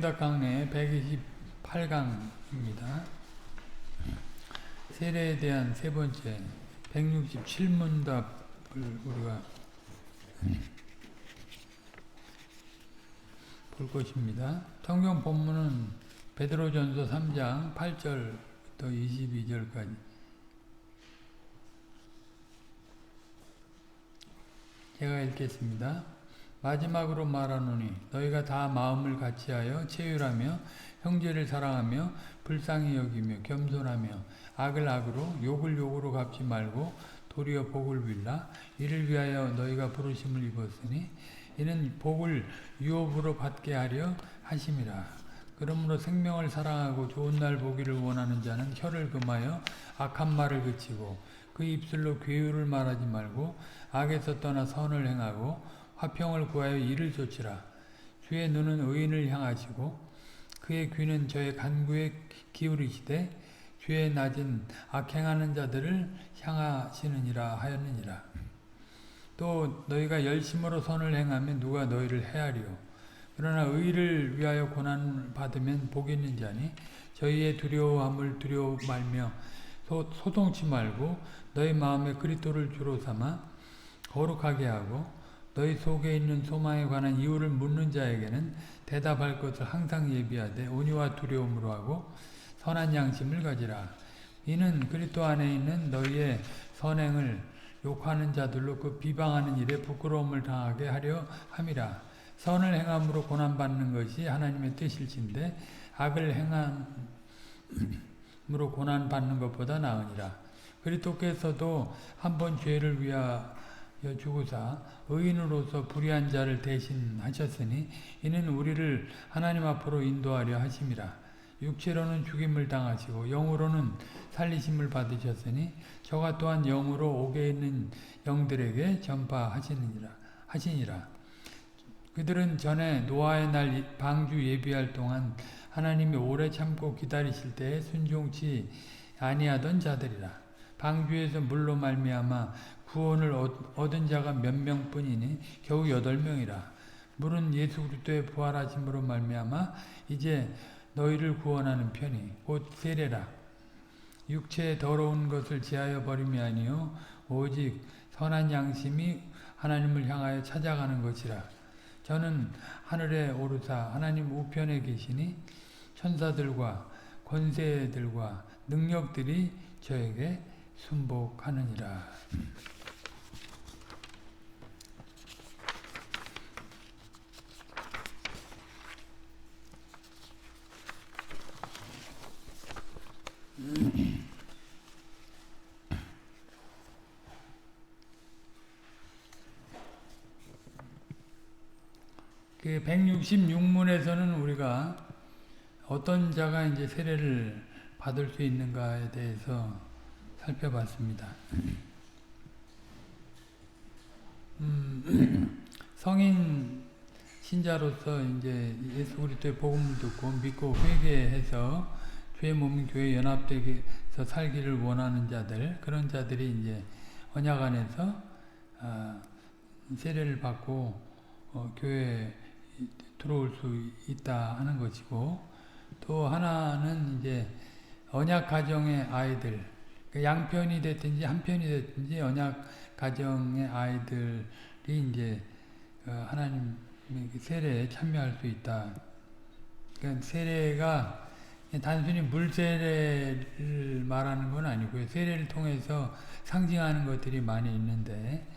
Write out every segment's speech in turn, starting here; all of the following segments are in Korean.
강내 128강입니다. 세례에 대한 세 번째 167문답을 우리가 볼 것입니다. 성경 본문은 베드로전서 3장 8절부터 22절까지. 제가 읽겠습니다. 마지막으로 말하노니 너희가 다 마음을 같이하여 체휼하며 형제를 사랑하며 불쌍히 여기며 겸손하며 악을 악으로 욕을 욕으로 갚지 말고 도리어 복을 빌라. 이를 위하여 너희가 부르심을 입었으니 이는 복을 유업으로 받게 하려 하심이라. 그러므로 생명을 사랑하고 좋은 날 보기를 원하는 자는 혀를 금하여 악한 말을 그치고 그 입술로 괴유를 말하지 말고 악에서 떠나 선을 행하고 화평을 구하여 이를 좇으라. 주의 눈은 의인을 향하시고 그의 귀는 저의 간구에 기울이시되 주의 낮은 악행하는 자들을 향하시느니라 하였느니라. 또 너희가 열심으로 선을 행하면 누가 너희를 해하리요. 그러나 의를 위하여 고난을 받으면 복이 있는 자니 저희의 두려워함을 두려워 말며 소동치 말고 너희 마음에 그리스도를 주로 삼아 거룩하게 하고 너희 속에 있는 소망에 관한 이유를 묻는 자에게는 대답할 것을 항상 예비하되 온유와 두려움으로 하고 선한 양심을 가지라. 이는 그리스도 안에 있는 너희의 선행을 욕하는 자들로 그 비방하는 일에 부끄러움을 당하게 하려 함이라. 선을 행함으로 고난받는 것이 하나님의 뜻일진데 악을 행함으로 고난받는 것보다 나으니라. 그리스도께서도 한 번 죄를 위하여 죽으사 의인으로서 불의한 자를 대신하셨으니 이는 우리를 하나님 앞으로 인도하려 하심이라. 육체로는 죽임을 당하시고 영으로는 살리심을 받으셨으니 저가 또한 영으로 옥에 있는 영들에게 전파하시니라. 그들은 전에 노아의 날 방주 예비할 동안 하나님이 오래 참고 기다리실 때에 순종치 아니하던 자들이라. 방주에서 물로 말미암아 구원을 얻은 자가 몇 명뿐이니 겨우 8명이라. 물은 예수 그리스도의 부활하심으로 말미암아 이제 너희를 구원하는 편이 곧 세례라. 육체의 더러운 것을 제하여 버림이 아니요 오직 선한 양심이 하나님을 향하여 찾아가는 것이라. 저는 하늘에 오르사 하나님 우편에 계시니 천사들과 권세들과 능력들이 저에게 순복하느니라. 그 166문에서는 우리가 어떤 자가 이제 세례를 받을 수 있는가에 대해서 살펴봤습니다. 성인 신자로서 이제 예수 그리스도의 복음을 듣고 믿고 회개해서 주의 몸인 교회 연합되어서 살기를 원하는 자들, 그런 자들이 이제 언약 안에서 세례를 받고 교회에 들어올 수 있다 하는 것이고, 또 하나는 이제 언약 가정의 아이들, 양편이 됐든지 한편이 됐든지 언약 가정의 아이들이 이제 하나님의 세례에 참여할 수 있다. 그러니까 세례가 단순히 물 세례를 말하는 건 아니고요. 세례를 통해서 상징하는 것들이 많이 있는데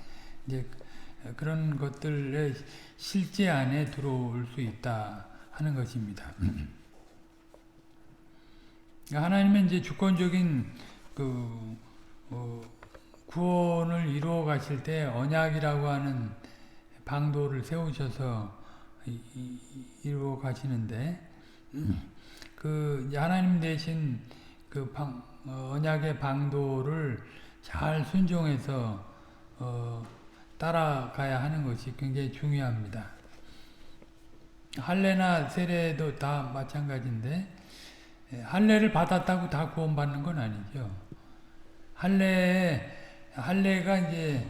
이제 그런 것들의 실제 안에 들어올 수 있다 하는 것입니다. 하나님은 이제 주권적인 구원을 이루어 가실 때 언약이라고 하는 방도를 세우셔서 이루어 가시는데, 하나님 대신 언약의 방도를 잘 순종해서 따라가야 하는 것이 굉장히 중요합니다. 할례나 세례도 다 마찬가지인데, 할례를 받았다고 다 구원받는 건 아니죠. 할례가 이제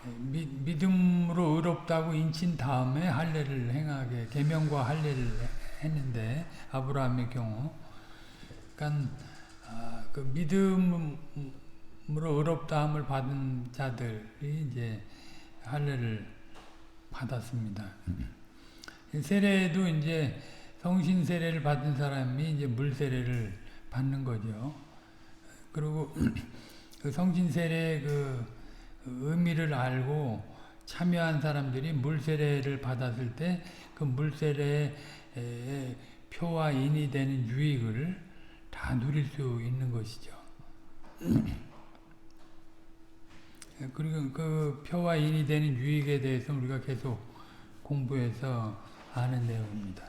믿음으로 의롭다고 인친 다음에 할례를 행하게, 계명과 할례를 했는데 아브라함의 경우, 그러니까 그 믿음으로 의롭다함을 받은 자들이 이제 할례를 받았습니다. 세례도 이제 성신 세례를 받은 사람이 이제 물 세례를 받는 거죠. 그리고 그 성신 세례의 그 의미를 알고 참여한 사람들이 물 세례를 받았을 때 그 물 세례의 표와 인이 되는 유익을 다 누릴 수 있는 것이죠. 그리고 그 표와 인이 되는 유익에 대해서 우리가 계속 공부해서 아는 내용입니다.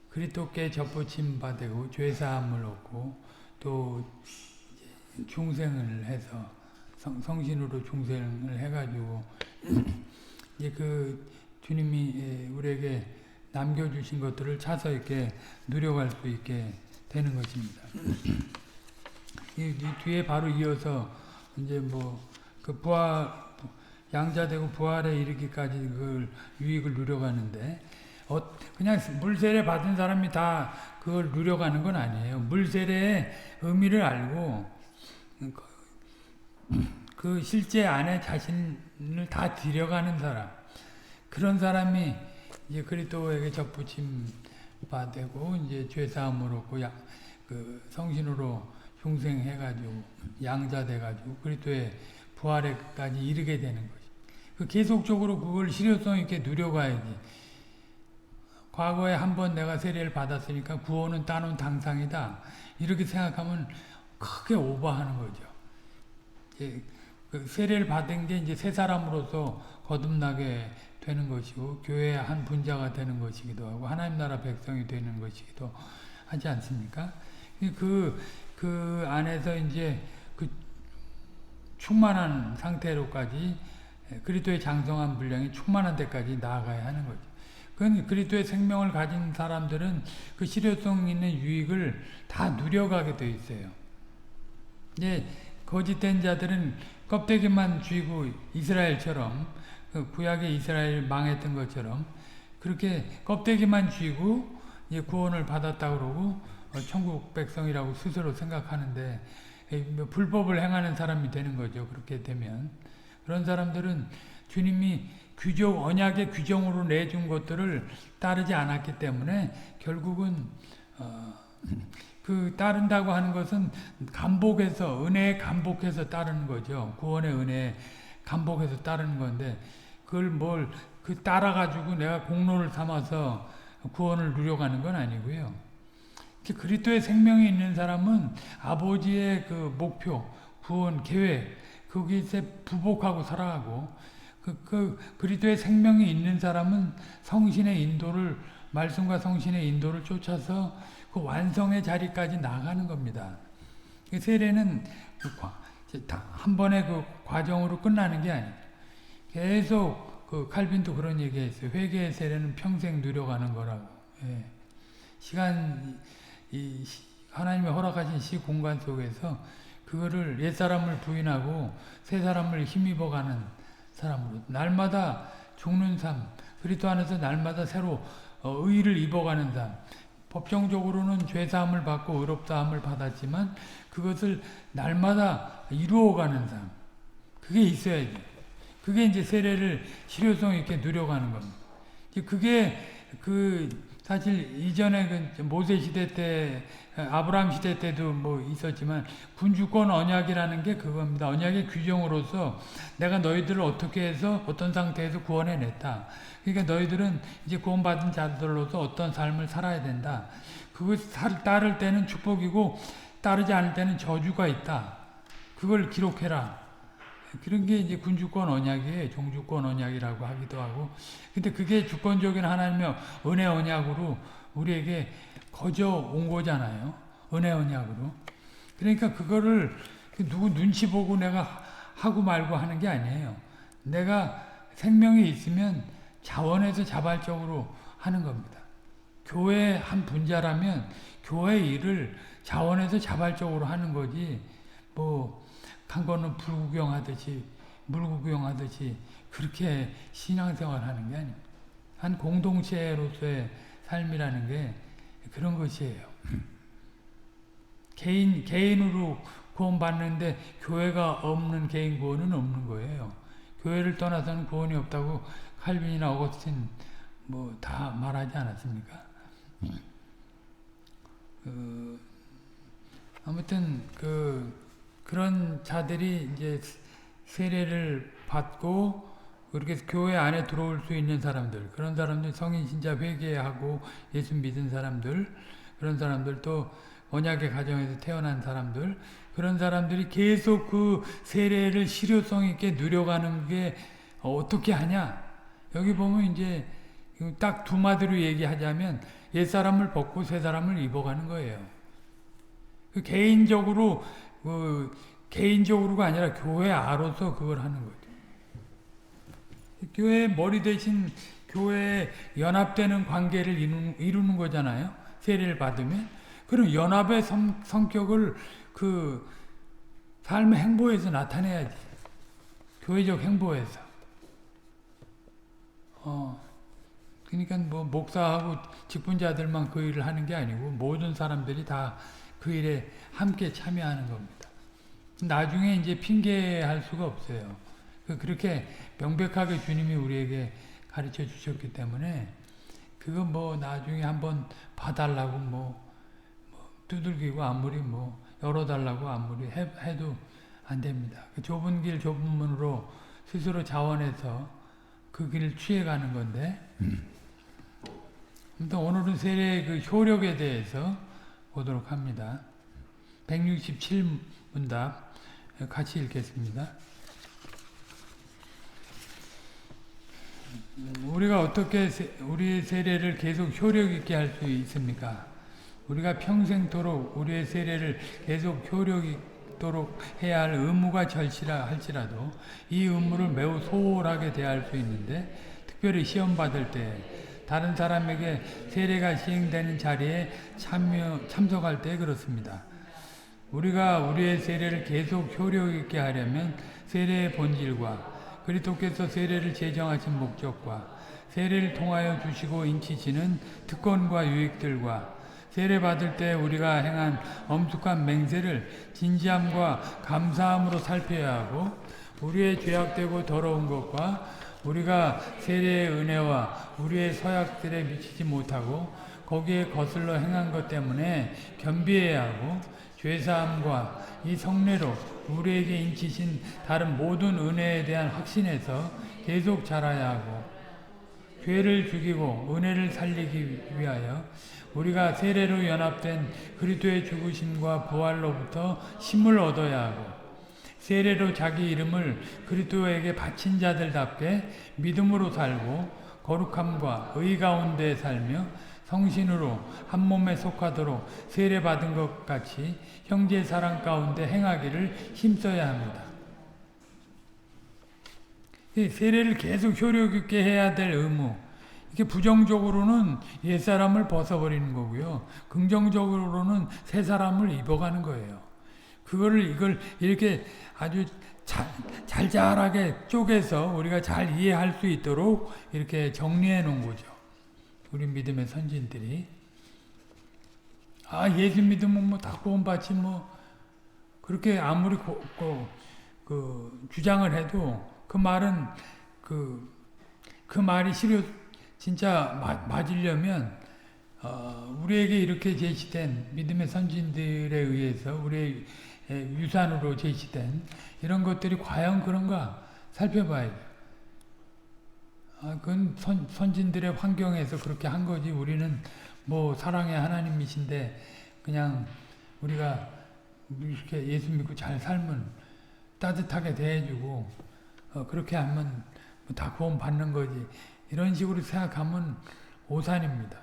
그리스도께 접붙임 받고 죄사함을 얻고 또 중생을 해서 성신으로 중생을 해가지고 이제 그 주님이 우리에게 남겨주신 것들을 차서 이렇게 누려갈 수 있게 되는 것입니다. 이 뒤에 바로 이어서 이제 뭐 그 양자되고 부활에 이르기까지 그 유익을 누려가는데 그냥 물세례 받은 사람이 다 그걸 누려가는 건 아니에요. 물세례의 의미를 알고 그 실제 안에 자신을 다 들여가는 사람, 그런 사람이 이제 그리스도에게 접붙임 받고 이제 죄사함을 얻고 그 성신으로 중생해가지고 양자돼가지고 그리스도의 부활에까지 이르게 되는 거지. 그 계속적으로 그걸 실효성 있게 누려가야지. 과거에 한번 내가 세례를 받았으니까 구원은 따놓은 당상이다. 이렇게 생각하면 크게 오버하는 거죠. 그 세례를 받은 게 이제 새 사람으로서 거듭나게 되는 것이고 교회의 한 분자가 되는 것이기도 하고 하나님 나라 백성이 되는 것이기도 하지 않습니까? 그 안에서 이제 그 충만한 상태로까지 그리스도의 장성한 분량이 충만한 데까지 나아가야 하는 거죠. 그건 그리스도의 생명을 가진 사람들은 그 실효성 있는 유익을 다 누려가게 돼 있어요. 이제 거짓된 자들은 껍데기만 쥐고 이스라엘처럼 그 구약의 이스라엘 망했던 것처럼 그렇게 껍데기만 쥐고 이제 구원을 받았다 그러고 천국 백성이라고 스스로 생각하는데 불법을 행하는 사람이 되는 거죠. 그렇게 되면 그런 사람들은 주님이 언약의 규정으로 내준 것들을 따르지 않았기 때문에 결국은 그 따른다고 하는 것은 간복해서 은혜에 간복해서 따르는 거죠. 구원의 은혜에 간복해서 따르는 건데 그걸 따라가지고 내가 공로를 삼아서 구원을 누려가는 건 아니고요. 그리스도의 생명이 있는 사람은 아버지의 그 목표, 구원, 계획, 거기에 부복하고 살아가고 그리스도의 생명이 있는 사람은 성신의 인도를 말씀과 성신의 인도를 쫓아서 그 완성의 자리까지 나가는 겁니다. 세례는 한 번의 그 과정으로 끝나는 게 아니에요. 계속 그 칼빈도 그런 얘기했어요. 회개의 세례는 평생 누려가는 거라고. 예. 하나님의 허락하신 시공간 속에서 그거를 옛사람을 부인하고 새사람을 힘입어가는 사람으로 날마다 죽는 삶, 그리스도 안에서 날마다 새로 의를 입어가는 삶, 법정적으로는 죄사함을 받고 의롭다함을 받았지만 그것을 날마다 이루어가는 삶, 그게 있어야지. 그게 이제 세례를 실효성 있게 누려가는 겁니다. 그게 사실 이전에 모세 시대 때, 아브라함 시대 때도 뭐 있었지만 군주권 언약이라는 게 그겁니다. 언약의 규정으로서 내가 너희들을 어떻게 해서 어떤 상태에서 구원해냈다. 그러니까 너희들은 이제 구원받은 자들로서 어떤 삶을 살아야 된다. 그것을 따를 때는 축복이고 따르지 않을 때는 저주가 있다. 그걸 기록해라. 그런 게 이제 군주권 언약이에요. 종주권 언약이라고 하기도 하고. 근데 그게 주권적인 하나님의 은혜 언약으로 우리에게 거저 온 거잖아요. 은혜 언약으로. 그러니까 그거를 누구 눈치 보고 내가 하고 말고 하는 게 아니에요. 내가 생명이 있으면 자원해서 자발적으로 하는 겁니다. 교회 한 분자라면 교회 일을 자원해서 자발적으로 하는 거지 간 거는 불구경하듯이 물구경하듯이 그렇게 신앙생활 하는 게 아닙니다. 한 공동체로서의 삶이라는 게 그런 것이에요. 개인으로 구원받는데 교회가 없는 개인 구원은 없는 거예요. 교회를 떠나서는 구원이 없다고 칼빈이나 어거스틴 뭐 다 말하지 않았습니까? 아무튼 그런 자들이 이제 세례를 받고 그렇게 교회 안에 들어올 수 있는 사람들, 그런 사람들 성인 진짜 회개하고 예수 믿은 사람들, 그런 사람들 또 언약의 가정에서 태어난 사람들, 그런 사람들이 계속 그 세례를 실효성 있게 누려가는 게 어떻게 하냐? 여기 보면 이제 딱 두 마디로 얘기하자면 옛사람을 벗고 새사람을 입어가는 거예요. 그 개인적으로가 아니라 교회 아로서 그걸 하는 거죠. 교회 머리 대신 교회에 연합되는 관계를 이루는 거잖아요. 세례를 받으면. 그럼 연합의 성격을 그 삶의 행보에서 나타내야지. 교회적 행보에서. 그러니까 뭐 목사하고 직분자들만 그 일을 하는 게 아니고 모든 사람들이 다 그 일에 함께 참여하는 겁니다. 나중에 이제 핑계할 수가 없어요. 그렇게 명백하게 주님이 우리에게 가르쳐 주셨기 때문에 그거 뭐 나중에 한번 봐달라고 뭐 두들기고 아무리 뭐 열어달라고 아무리 해도 안 됩니다. 그 좁은 길 좁은 문으로 스스로 자원해서 그 길을 취해가는 건데 아무튼 오늘은 세례의 그 효력에 대해서 보도록 합니다. 167문답 같이 읽겠습니다. 우리가 어떻게 우리의 세례를 계속 효력 있게 할 수 있습니까? 우리가 평생토록 우리의 세례를 계속 효력 있도록 해야 할 의무가 절실하 할지라도 이 의무를 매우 소홀하게 대할 수 있는데 특별히 시험 받을 때 다른 사람에게 세례가 시행되는 자리에 참석할 때 그렇습니다. 우리가 우리의 세례를 계속 효력 있게 하려면 세례의 본질과 그리스도께서 세례를 제정하신 목적과 세례를 통하여 주시고 인치시는 특권과 유익들과 세례 받을 때 우리가 행한 엄숙한 맹세를 진지함과 감사함으로 살펴야 하고 우리의 죄악되고 더러운 것과 우리가 세례의 은혜와 우리의 서약들에 미치지 못하고 거기에 거슬러 행한 것 때문에 겸비해야 하고 죄사함과 이 성례로 우리에게 인치신 다른 모든 은혜에 대한 확신에서 계속 자라야 하고 죄를 죽이고 은혜를 살리기 위하여 우리가 세례로 연합된 그리스도의 죽으심과 부활로부터 힘을 얻어야 하고 세례로 자기 이름을 그리스도에게 바친 자들답게 믿음으로 살고 거룩함과 의 가운데 살며 성신으로 한 몸에 속하도록 세례 받은 것 같이 형제 사랑 가운데 행하기를 힘써야 합니다. 세례를 계속 효력 있게 해야 될 의무. 이게 부정적으로는 옛사람을 벗어버리는 거고요. 긍정적으로는 새 사람을 입어가는 거예요. 이걸 이렇게 아주 잘잘하게 쪼개서 우리가 잘 이해할 수 있도록 이렇게 정리해 놓은 거죠. 우리 믿음의 선진들이. 예수 믿으면 뭐 다 구원받지 뭐 그렇게 아무리 주장을 해도 그 말은 그 말이 진짜 맞으려면 우리에게 이렇게 제시된 믿음의 선진들에 의해서 우리의 유산으로 제시된 이런 것들이 과연 그런가 살펴봐야 돼요. 그건 선진들의 환경에서 그렇게 한 거지 우리는 뭐 사랑의 하나님이신데 그냥 우리가 이렇게 예수 믿고 잘 살면 따뜻하게 대해주고 그렇게 하면 다 구원 받는 거지 이런 식으로 생각하면 오산입니다.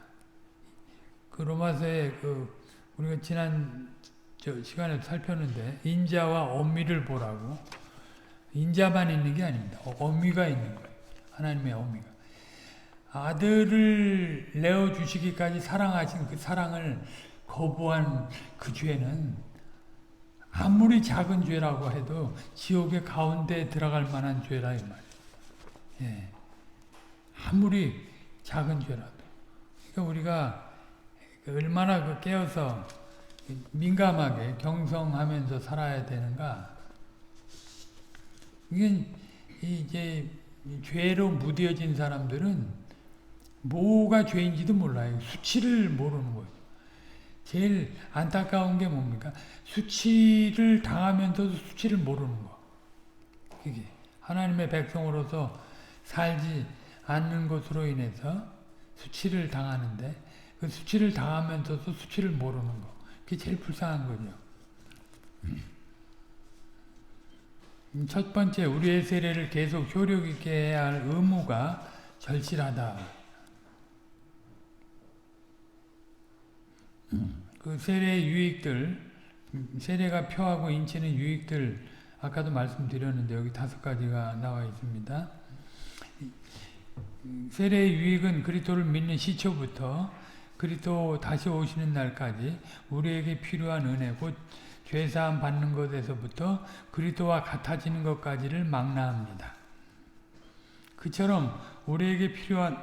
그 로마서에 우리가 지난 시간에 살폈는데 인자와 어미를 보라고 인자만 있는 게 아닙니다. 어미가 있는 거예요. 하나님의 어미가. 아들을 내어주시기까지 사랑하신 그 사랑을 거부한 그 죄는 아무리 작은 죄라고 해도 지옥의 가운데 들어갈 만한 죄라 이 말이에요. 아무리 작은 죄라도. 그러니까 우리가 얼마나 깨어서 민감하게 경성하면서 살아야 되는가. 이게 이제 죄로 무뎌진 사람들은 뭐가 죄인지도 몰라요. 수치를 모르는 거예요. 제일 안타까운 게 뭡니까? 수치를 당하면서도 수치를 모르는 거. 그게 하나님의 백성으로서 살지 않는 것으로 인해서 수치를 당하는데 그 수치를 당하면서도 수치를 모르는 거. 그게 제일 불쌍한 거죠. 첫 번째, 우리의 세례를 계속 효력 있게 해야 할 의무가 절실하다. 그 세례의 유익들, 세례가 표하고 인치는 유익들, 아까도 말씀드렸는데 여기 5가지가 나와 있습니다. 세례의 유익은 그리스도를 믿는 시초부터 그리스도 다시 오시는 날까지 우리에게 필요한 은혜, 곧 죄사함 받는 것에서부터 그리스도와 같아지는 것까지를 망라합니다. 그처럼 우리에게 필요한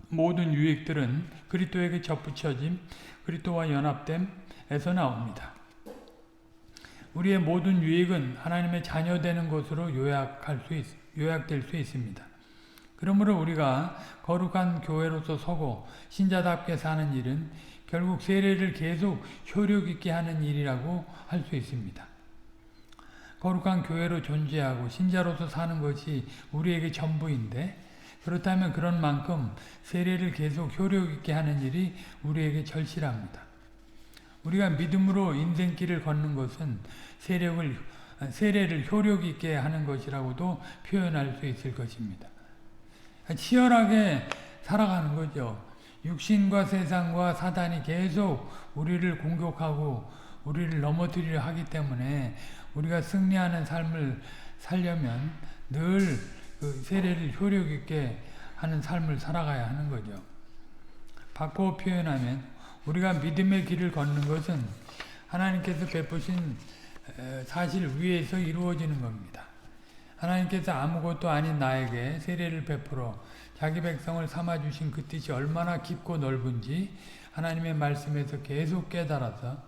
모든 유익들은 그리스도에게 접붙여짐, 그리스도와 연합됨에서 나옵니다. 우리의 모든 유익은 하나님의 자녀되는 것으로 요약될 수 있습니다. 그러므로 우리가 거룩한 교회로서 서고 신자답게 사는 일은 결국 세례를 계속 효력 있게 하는 일이라고 할 수 있습니다. 거룩한 교회로 존재하고 신자로서 사는 것이 우리에게 전부인데 그렇다면 그런 만큼 세례를 계속 효력 있게 하는 일이 우리에게 절실합니다. 우리가 믿음으로 인생길을 걷는 것은 세례를 효력 있게 하는 것이라고도 표현할 수 있을 것입니다. 치열하게 살아가는 거죠. 육신과 세상과 사단이 계속 우리를 공격하고 우리를 넘어뜨리려 하기 때문에 우리가 승리하는 삶을 살려면 늘 그 세례를 효력 있게 하는 삶을 살아가야 하는 거죠. 바꿔 표현하면 우리가 믿음의 길을 걷는 것은 하나님께서 베푸신 사실 위에서 이루어지는 겁니다. 하나님께서 아무것도 아닌 나에게 세례를 베풀어 자기 백성을 삼아주신 그 뜻이 얼마나 깊고 넓은지 하나님의 말씀에서 계속 깨달아서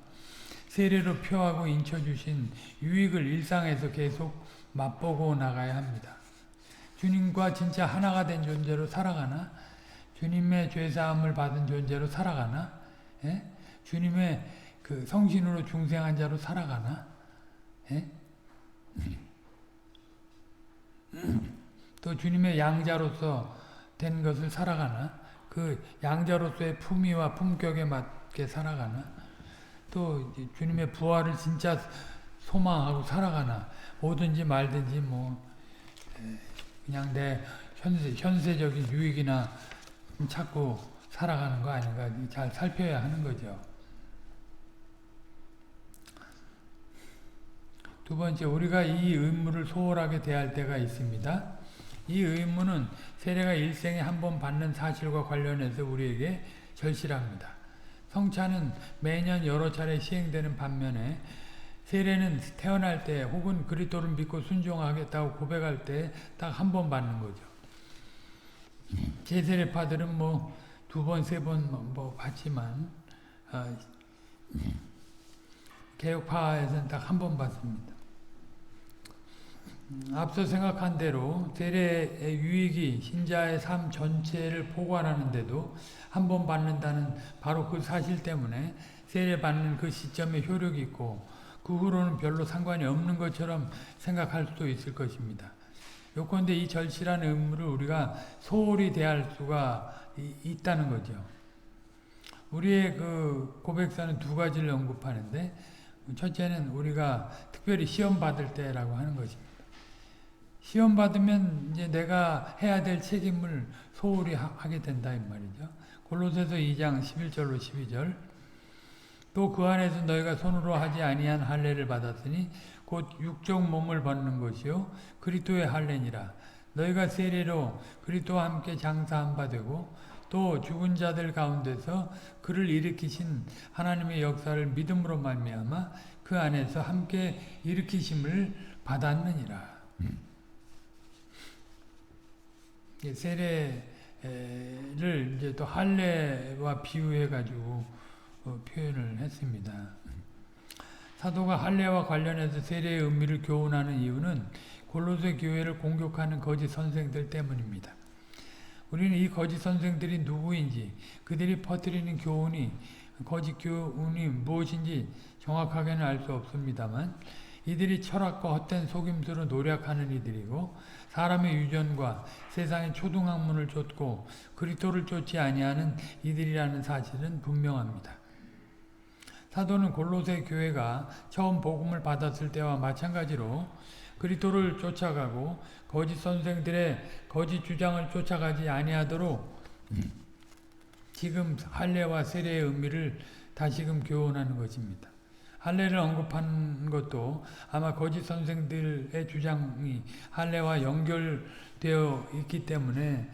세례로 표하고 인쳐주신 유익을 일상에서 계속 맛보고 나가야 합니다. 주님과 진짜 하나가 된 존재로 살아가나? 주님의 죄사함을 받은 존재로 살아가나? 예? 주님의 그 성신으로 중생한 자로 살아가나? 예? 또 주님의 양자로서 된 것을 살아가나? 그 양자로서의 품위와 품격에 맞게 살아가나? 또 주님의 부활을 진짜 소망하고 살아가나? 뭐든지 말든지 뭐 그냥 내 현세적인 유익이나 찾고 살아가는 거 아닌가 잘 살펴야 하는 거죠. 두 번째, 우리가 이 의무를 소홀하게 대할 때가 있습니다. 이 의무는 세례가 일생에 한 번 받는 사실과 관련해서 우리에게 절실합니다. 성찬은 매년 여러 차례 시행되는 반면에 세례는 태어날 때 혹은 그리스도를 믿고 순종하겠다고 고백할 때 딱 한 번 받는 거죠. 제세례파들은 뭐 2번, 3번 뭐 받지만 개혁파에서는 딱 한 번 받습니다. 앞서 생각한 대로 세례의 유익이 신자의 삶 전체를 포괄하는데도 한 번 받는다는 바로 그 사실 때문에 세례 받는 그 시점에 효력이 있고 그 후로는 별로 상관이 없는 것처럼 생각할 수도 있을 것입니다. 요컨대 이 절실한 의무를 우리가 소홀히 대할 수가 있다는 거죠. 우리의 그 고백사는 2가지를 언급하는데 첫째는 우리가 특별히 시험 받을 때라고 하는 것입니다. 시험 받으면 이제 내가 해야 될 책임을 소홀히 하게 된다 이 말이죠. 골로새서 2장 11절로 12절 또 그 안에서 너희가 손으로 하지 아니한 할례를 받았으니 곧 육적 몸을 벗는 것이요 그리스도의 할례니라. 너희가 세례로 그리스도와 함께 장사한 바 되고 또 죽은 자들 가운데서 그를 일으키신 하나님의 역사를 믿음으로 말미암아 그 안에서 함께 일으키심을 받았느니라. 세례를 이제 또 할례와 비유해 가지고 표현을 했습니다. 사도가 할례와 관련해서 세례의 의미를 교훈하는 이유는 골로새 교회를 공격하는 거짓 선생들 때문입니다. 우리는 이 거짓 선생들이 누구인지, 그들이 퍼뜨리는 거짓 교훈이 무엇인지 정확하게는 알 수 없습니다만, 이들이 철학과 헛된 속임수로 노력하는 이들이고, 사람의 유전과 세상의 초등학문을 좇고 그리스도를 좇지 아니하는 이들이라는 사실은 분명합니다. 사도는 골로새 교회가 처음 복음을 받았을 때와 마찬가지로 그리스도를 쫓아가고 거짓 선생들의 거짓 주장을 쫓아가지 아니하도록 지금 할례와 세례의 의미를 다시금 교훈하는 것입니다. 할례를 언급한 것도 아마 거짓 선생들의 주장이 할례와 연결되어 있기 때문에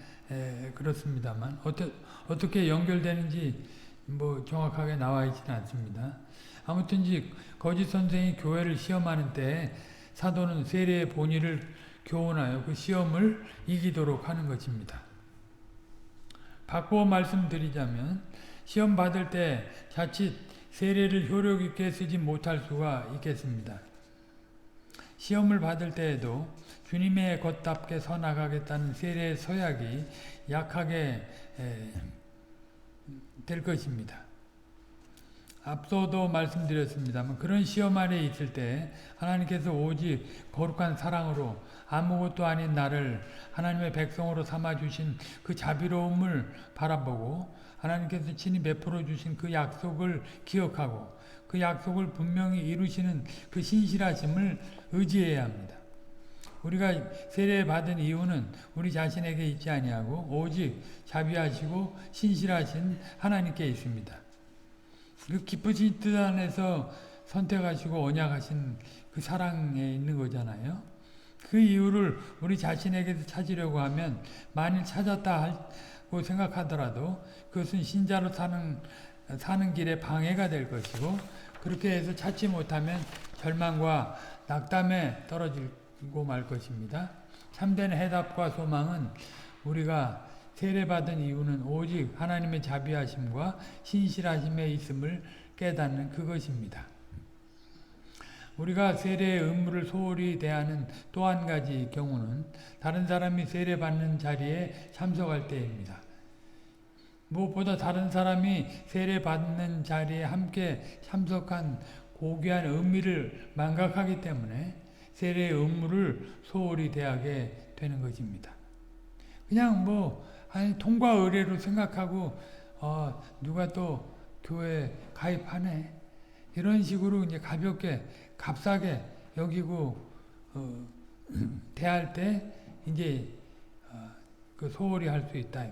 그렇습니다만 어떻게 연결되는지 정확하게 나와 있지는 않습니다. 아무튼지 거짓 선생이 교회를 시험하는 때 사도는 세례의 본의를 교훈하여 그 시험을 이기도록 하는 것입니다. 바꾸어 말씀드리자면 시험 받을 때 자칫 세례를 효력 있게 쓰지 못할 수가 있겠습니다. 시험을 받을 때에도 주님의 걷답게 서나가겠다는 세례의 서약이 약하게 될 것입니다. 앞서도 말씀드렸습니다만 그런 시험 안에 있을 때 하나님께서 오직 거룩한 사랑으로 아무것도 아닌 나를 하나님의 백성으로 삼아주신 그 자비로움을 바라보고 하나님께서 친히 베풀어 주신 그 약속을 기억하고 그 약속을 분명히 이루시는 그 신실하심을 의지해야 합니다. 우리가 세례 받은 이유는 우리 자신에게 있지 아니하고 오직 자비하시고 신실하신 하나님께 있습니다. 그 기쁘신 뜻 안에서 선택하시고 언약하신 그 사랑에 있는 거잖아요. 그 이유를 우리 자신에게서 찾으려고 하면 만일 찾았다 하고 생각하더라도 그것은 신자로 사는 길에 방해가 될 것이고 그렇게 해서 찾지 못하면 절망과 낙담에 떨어지고 말 것입니다. 참된 해답과 소망은 우리가 세례받은 이유는 오직 하나님의 자비하심과 신실하심에 있음을 깨닫는 그것입니다. 우리가 세례의 의무를 소홀히 대하는 또 한 가지 경우는 다른 사람이 세례받는 자리에 참석할 때입니다. 무엇보다 다른 사람이 세례받는 자리에 함께 참석한 고귀한 의미를 망각하기 때문에 세례의 의무를 소홀히 대하게 되는 것입니다. 그냥 통과 의례로 생각하고 누가 또 교회에 가입하네 이런 식으로 이제 가볍게 값싸게 여기고 대할 때 이제 그 소홀히 할 수 있다.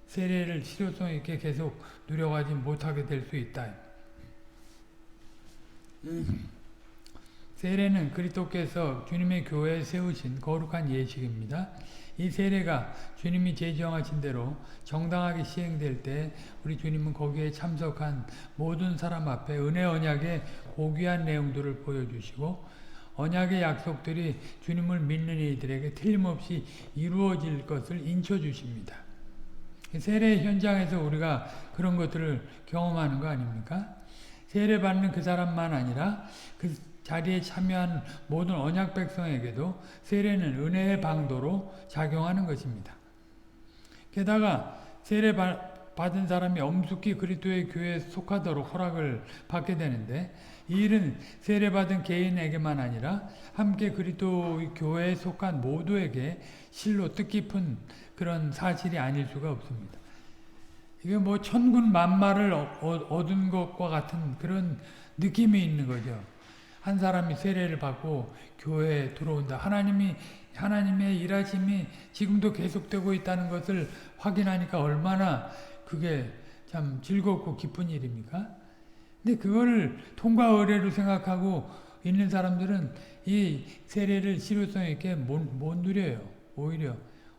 세례를 실효성 있게 계속 누려가지 못하게 될 수 있다. 세례는 그리스도께서 주님의 교회에 세우신 거룩한 예식입니다. 이 세례가 주님이 제정하신 대로 정당하게 시행될 때 우리 주님은 거기에 참석한 모든 사람 앞에 은혜 언약의 고귀한 내용들을 보여주시고 언약의 약속들이 주님을 믿는 이들에게 틀림없이 이루어질 것을 인쳐주십니다. 세례 현장에서 우리가 그런 것들을 경험하는 거 아닙니까? 세례받는 그 사람만 아니라 그 자리에 참여한 모든 언약 백성에게도 세례는 은혜의 방도로 작용하는 것입니다. 게다가 세례 받은 사람이 엄숙히 그리스도의 교회에 속하도록 허락을 받게 되는데 이 일은 세례받은 개인에게만 아니라 함께 그리스도의 교회에 속한 모두에게 실로 뜻깊은 그런 사실이 아닐 수가 없습니다. 이게 천군 만마를 얻은 것과 같은 그런 느낌이 있는 거죠. 한 사람이 세례를 받고 교회에 들어온다. 하나님의 일하심이 지금도 계속되고 있다는 것을 확인하니까 얼마나 그게 참 즐겁고 기쁜 일입니까? 근데 그거를 통과 의례로 생각하고 있는 사람들은 이 세례를 실효성 있게 못 누려요. 오히려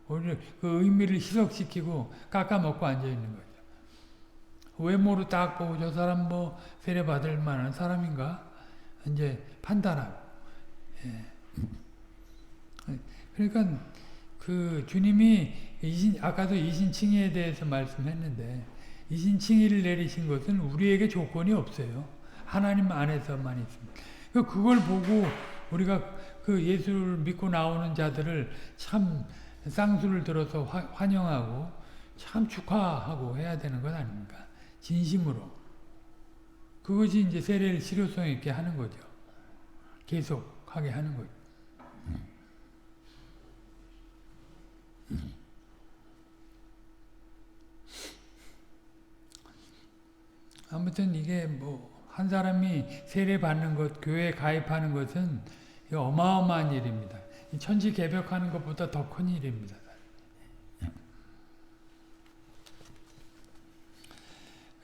그 의미를 희석시키고 깎아먹고 앉아있는 거죠. 외모로 딱 보고 저 사람 세례 받을 만한 사람인가? 이제 판단하고. 그러니까 그 주님이 아까도 이신칭의에 대해서 말씀했는데 이신칭의를 내리신 것은 우리에게 조건이 없어요. 하나님 안에서만 있습니다. 그걸 보고 우리가 그 예수를 믿고 나오는 자들을 참 쌍수를 들어서 환영하고 참 축하하고 해야 되는 것 아닙니까? 진심으로. 그것이 이제 세례를 실효성 있게 하는 거죠. 계속하게 하는 거죠. 아무튼 이게 뭐 한 사람이 세례 받는 것, 교회에 가입하는 것은 어마어마한 일입니다. 천지 개벽하는 것보다 더 큰 일입니다.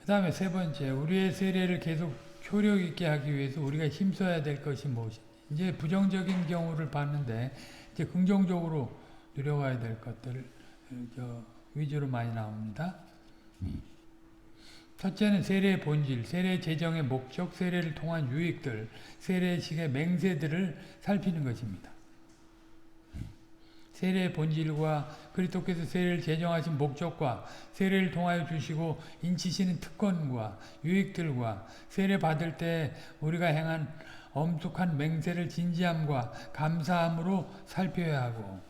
그 다음에 세 번째, 우리의 세례를 계속 효력 있게 하기 위해서 우리가 힘써야 될 것이 무엇인지. 이제 부정적인 경우를 봤는데 이제 긍정적으로 누려가야 될 것들 위주로 많이 나옵니다. 첫째는 세례의 본질, 세례 제정의 목적, 세례를 통한 유익들, 세례식의 맹세들을 살피는 것입니다. 세례의 본질과 그리스도께서 세례를 제정하신 목적과 세례를 통하여 주시고 인치시는 특권과 유익들과 세례 받을 때 우리가 행한 엄숙한 맹세를 진지함과 감사함으로 살펴야 하고,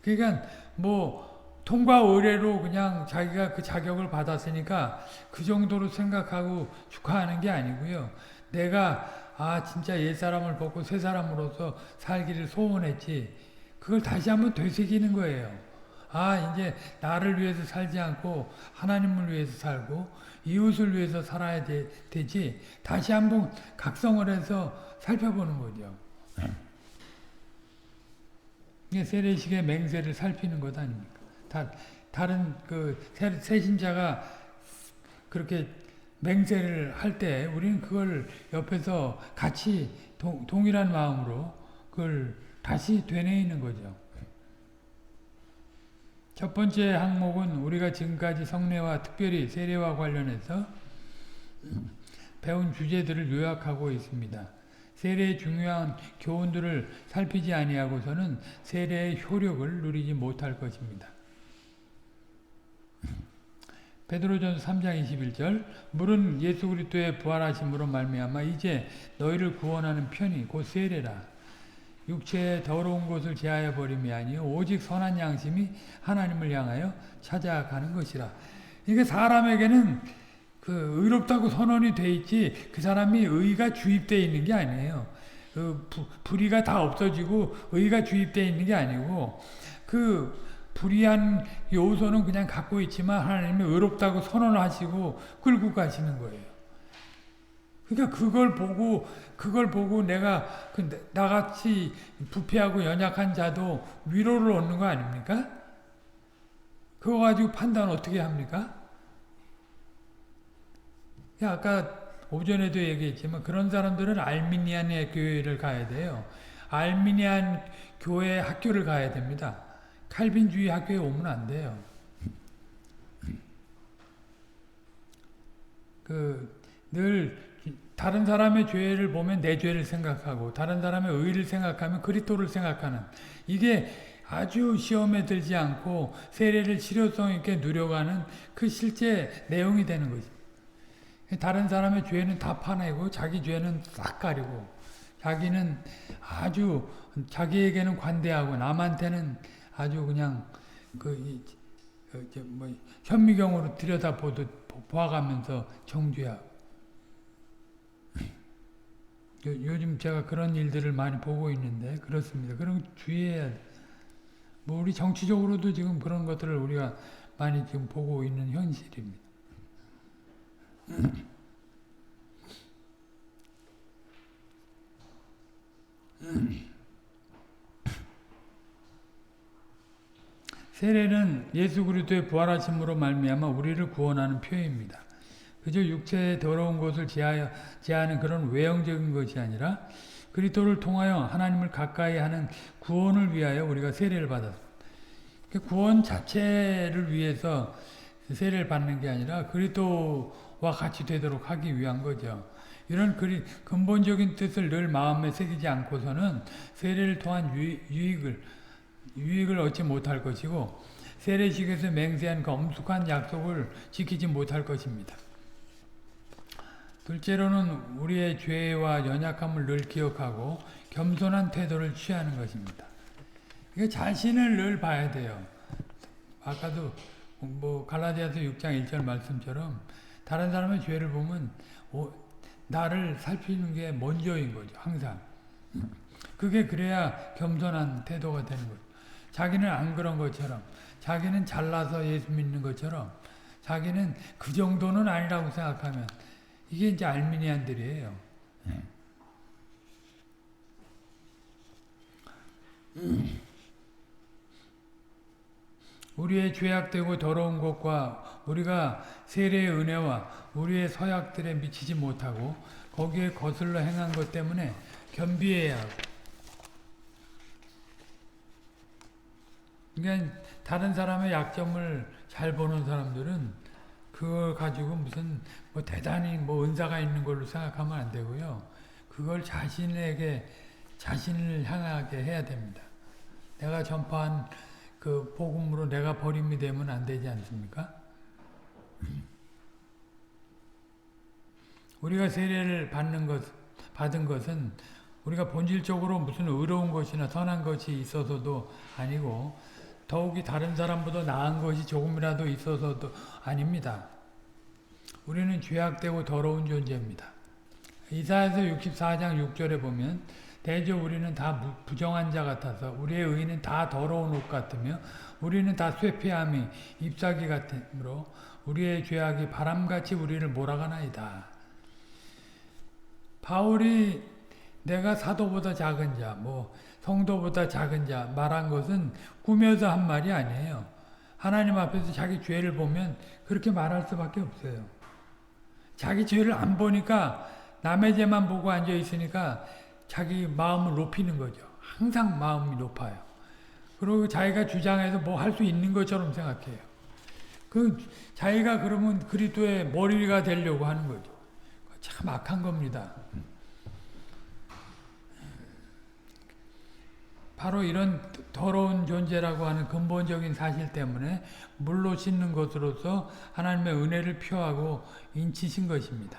그러니까 뭐 통과 의례로 그냥 자기가 그 자격을 받았으니까 그 정도로 생각하고 축하하는 게 아니고요. 내가 진짜 옛사람을 벗고 새사람으로서 살기를 소원했지, 그걸 다시 한번 되새기는 거예요. 이제 나를 위해서 살지 않고 하나님을 위해서 살고 이웃을 위해서 살아야 되지, 다시 한번 각성을 해서 살펴보는 거죠. 이게 세례식의 맹세를 살피는 것 아닙니까? 다른 세신자가 그렇게 맹세를 할 때 우리는 그걸 옆에서 같이 동일한 마음으로 그걸 다시 되뇌이는 거죠. 첫 번째 항목은 우리가 지금까지 성례와 특별히 세례와 관련해서 배운 주제들을 요약하고 있습니다. 세례의 중요한 교훈들을 살피지 아니하고서는 세례의 효력을 누리지 못할 것입니다. 베드로전서 3장 21절, 물은 예수 그리스도의 부활하심으로 말미암아 이제 너희를 구원하는 편이 곧 세례라. 육체의 더러운 것을 제하여 버림이 아니요 오직 선한 양심이 하나님을 향하여 찾아가는 것이라. 이게 사람에게는 그 의롭다고 선언이 돼 있지 그 사람이 의가 주입되어 있는 게 아니에요. 그 불의가 다 없어지고 의가 주입되어 있는 게 아니고 그 불의한 요소는 그냥 갖고 있지만 하나님이 의롭다고 선언하시고 끌고 가시는 거예요. 그러니까 그걸 보고 내가 나같이 부패하고 연약한 자도 위로를 얻는 거 아닙니까? 그거 가지고 판단 어떻게 합니까? 아까 오전에도 얘기했지만 그런 사람들은 알미니안의 교회를 가야 돼요. 알미니안 교회 학교를 가야 됩니다. 칼빈주의 학교에 오면 안 돼요. 늘 다른 사람의 죄를 보면 내 죄를 생각하고 다른 사람의 의를 생각하면 그리스도를 생각하는, 이게 아주 시험에 들지 않고 세례를 실효성 있게 누려가는 그 실제 내용이 되는 거지. 다른 사람의 죄는 다 파내고 자기 죄는 싹 가리고 자기는 아주 자기에게는 관대하고 남한테는 아주 그냥 현미경으로 들여다보듯 봐가면서 정죄하고. 요즘 제가 그런 일들을 많이 보고 있는데 그렇습니다. 그런 거 주의해야 돼. 뭐 우리 정치적으로도 지금 그런 것들을 우리가 많이 지금 보고 있는 현실입니다. 세례는 예수 그리스도의 부활하심으로 말미암아 우리를 구원하는 표입니다. 그저 육체의 더러운 것을 제하는 그런 외형적인 것이 아니라 그리스도를 통하여 하나님을 가까이 하는 구원을 위하여 우리가 세례를 받았습니다. 구원 자체를 위해서 세례를 받는 게 아니라 그리스도와 같이 되도록 하기 위한 거죠. 이런 근본적인 뜻을 늘 마음에 새기지 않고서는 세례를 통한 유익을 얻지 못할 것이고, 세례식에서 맹세한 그 엄숙한 약속을 지키지 못할 것입니다. 둘째로는 우리의 죄와 연약함을 늘 기억하고 겸손한 태도를 취하는 것입니다. 이게 자신을 늘 봐야 돼요. 아까도 갈라디아서 6장 1절 말씀처럼 다른 사람의 죄를 보면 나를 살피는 게 먼저인 거죠. 항상. 그게 그래야 겸손한 태도가 되는 거죠. 자기는 안 그런 것처럼, 자기는 잘나서 예수 믿는 것처럼, 자기는 그 정도는 아니라고 생각하면 이게 이제 알미니안들이에요. 우리의 죄악되고 더러운 것과 우리가 세례의 은혜와 우리의 서약들에 미치지 못하고 거기에 거슬러 행한 것 때문에 겸비해야 하고, 그러니까 다른 사람의 약점을 잘 보는 사람들은 그걸 가지고 무슨 대단히 은사가 있는 걸로 생각하면 안 되고요. 그걸 자신을 향하게 해야 됩니다. 내가 전파한 그 복음으로 내가 버림이 되면 안 되지 않습니까? 우리가 세례를 받은 것은 우리가 본질적으로 무슨 의로운 것이나 선한 것이 있어서도 아니고 더욱이 다른 사람보다 나은 것이 조금이라도 있어서도 아닙니다. 우리는 죄악되고 더러운 존재입니다. 이사야서 64장 6절에 보면 대저 우리는 다 부정한 자 같아서 우리의 의는 다 더러운 옷 같으며 우리는 다 쇠폐함이 잎사귀 같으므로 우리의 죄악이 바람같이 우리를 몰아가나이다. 바울이 내가 사도보다 작은 자, 성도보다 작은 자 말한 것은 꾸며서 한 말이 아니에요. 하나님 앞에서 자기 죄를 보면 그렇게 말할 수밖에 없어요. 자기 죄를 안 보니까 남의 죄만 보고 앉아 있으니까 자기 마음을 높이는 거죠. 항상 마음이 높아요. 그리고 자기가 주장해서 할 수 있는 것처럼 생각해요. 자기가 그러면 그리스도의 머리가 되려고 하는 거죠. 참 악한 겁니다. 바로 이런 더러운 존재라고 하는 근본적인 사실 때문에 물로 씻는 것으로서 하나님의 은혜를 표하고 인치신 것입니다.